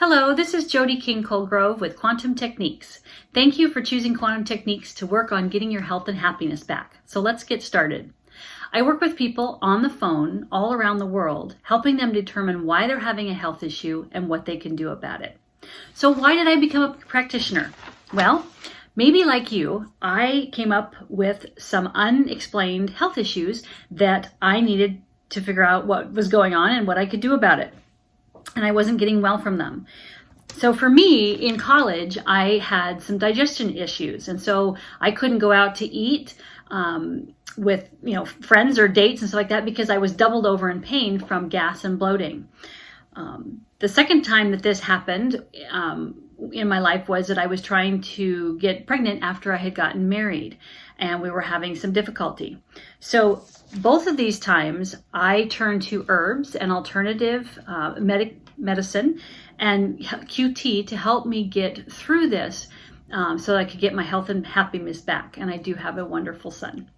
Hello, this is Jody King Colegrove with Quantum Techniques. Thank you for choosing Quantum Techniques to work on getting your health and happiness back. So let's get started. I work with people on the phone all around the world, helping them determine why they're having a health issue and what they can do about it. So why did I become a practitioner? Well, maybe like you, I came up with some unexplained health issues that I needed to figure out what was going on and what I could do about it. And I wasn't getting well from them. So for me, in college, I had some digestion issues. And so I couldn't go out to eat with friends or dates and stuff like that because I was doubled over in pain from gas and bloating. The second time that this happened in my life was that I was trying to get pregnant after I had gotten married, and we were having some difficulty. So both of these times I turned to herbs and alternative medicine and QT to help me get through this so that I could get my health and happiness back. And I do have a wonderful son.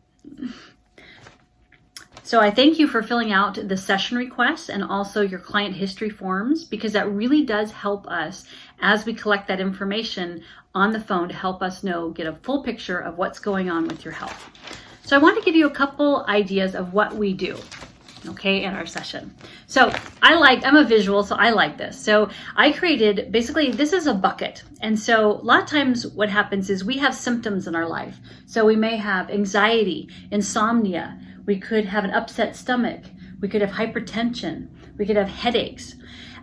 So I thank you for filling out the session requests and also your client history forms, because that really does help us as we collect that information on the phone to help us get a full picture of what's going on with your health. So I want to give you a couple ideas of what we do, okay, in our session. So I'm a visual, so I like this. So I created, basically, this is a bucket. And so a lot of times what happens is we have symptoms in our life. So we may have anxiety, insomnia. We could have an upset stomach. We could have hypertension. We could have headaches.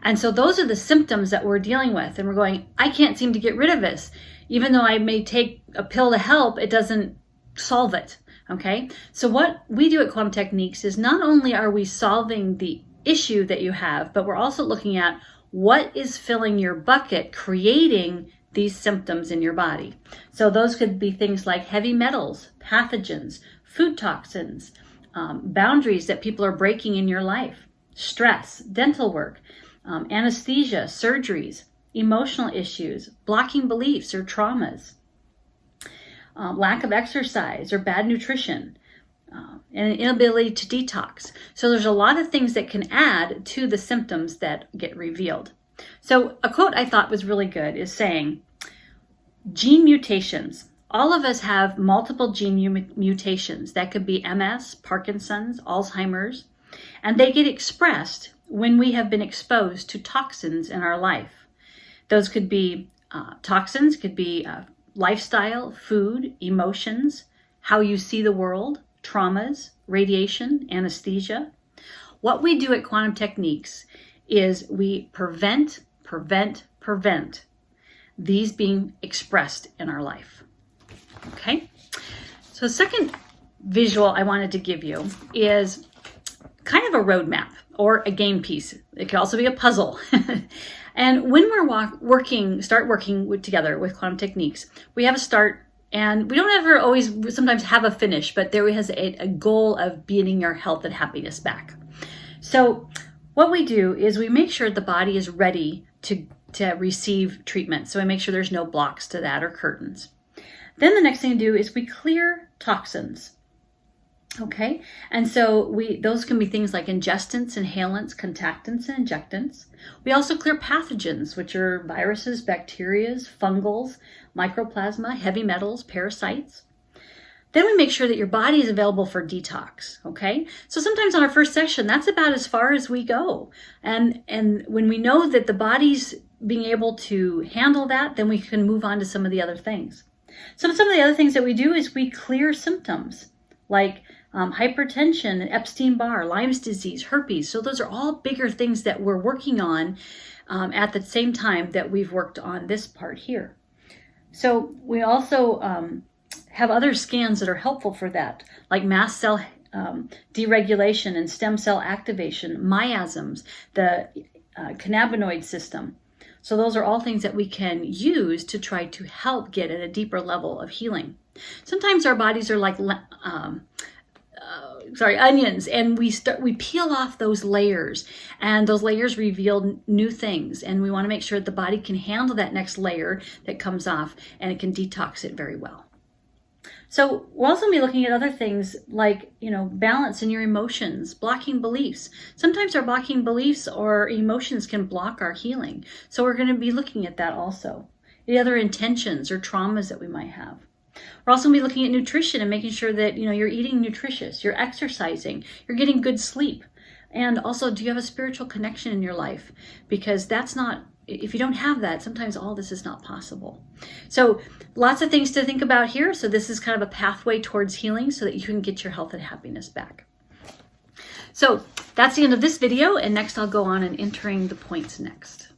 And so those are the symptoms that we're dealing with. And we're going, I can't seem to get rid of this. Even though I may take a pill to help, it doesn't solve it. Okay? So what we do at Quantum Techniques is not only are we solving the issue that you have, but we're also looking at what is filling your bucket, creating these symptoms in your body. So those could be things like heavy metals, pathogens, food toxins, boundaries that people are breaking in your life, stress, dental work, anesthesia, surgeries, emotional issues, blocking beliefs or traumas, lack of exercise or bad nutrition, and an inability to detox. So there's a lot of things that can add to the symptoms that get revealed. So a quote I thought was really good is saying, gene mutations. All of us have multiple gene mutations. That could be MS, Parkinson's, Alzheimer's, and they get expressed when we have been exposed to toxins in our life. Those could be toxins, could be lifestyle, food, emotions, how you see the world, traumas, radiation, anesthesia. What we do at Quantum Techniques is we prevent these being expressed in our life. Okay, so the second visual I wanted to give you is kind of a roadmap or a game piece. It could also be a puzzle. And when we're start working together with Quantum Techniques, we have a start, and we don't ever always sometimes have a finish, but there has a goal of getting your health and happiness back. So what we do is we make sure the body is ready to receive treatment. So we make sure there's no blocks to that or curtains. Then the next thing to do is we clear toxins. Okay, and so those can be things like ingestants, inhalants, contactants, and injectants. We also clear pathogens, which are viruses, bacteria, fungals, mycoplasma, heavy metals, parasites. Then we make sure that your body is available for detox. Okay, so sometimes on our first session, that's about as far as we go. And when we know that the body's being able to handle that, then we can move on to some of the other things. Some of the other things that we do is we clear symptoms like hypertension, Epstein-Barr, Lyme's disease, herpes. So those are all bigger things that we're working on at the same time that we've worked on this part here. So we also have other scans that are helpful for that, like mast cell deregulation and stem cell activation, miasms, the cannabinoid system. So those are all things that we can use to try to help get at a deeper level of healing. Sometimes our bodies are like onions, and we peel off those layers, and those layers reveal new things, and we want to make sure that the body can handle that next layer that comes off, and it can detox it very well. So we'll also be looking at other things like, balance in your emotions, blocking beliefs. Sometimes our blocking beliefs or emotions can block our healing. So we're going to be looking at that also. The other intentions or traumas that we might have. We're also going to be looking at nutrition and making sure that, you're eating nutritious, you're exercising, you're getting good sleep. And also, do you have a spiritual connection in your life? Because if you don't have that, sometimes all this is not possible. So lots of things to think about here. So this is kind of a pathway towards healing so that you can get your health and happiness back. So that's the end of this video. And next I'll go on and entering the points next.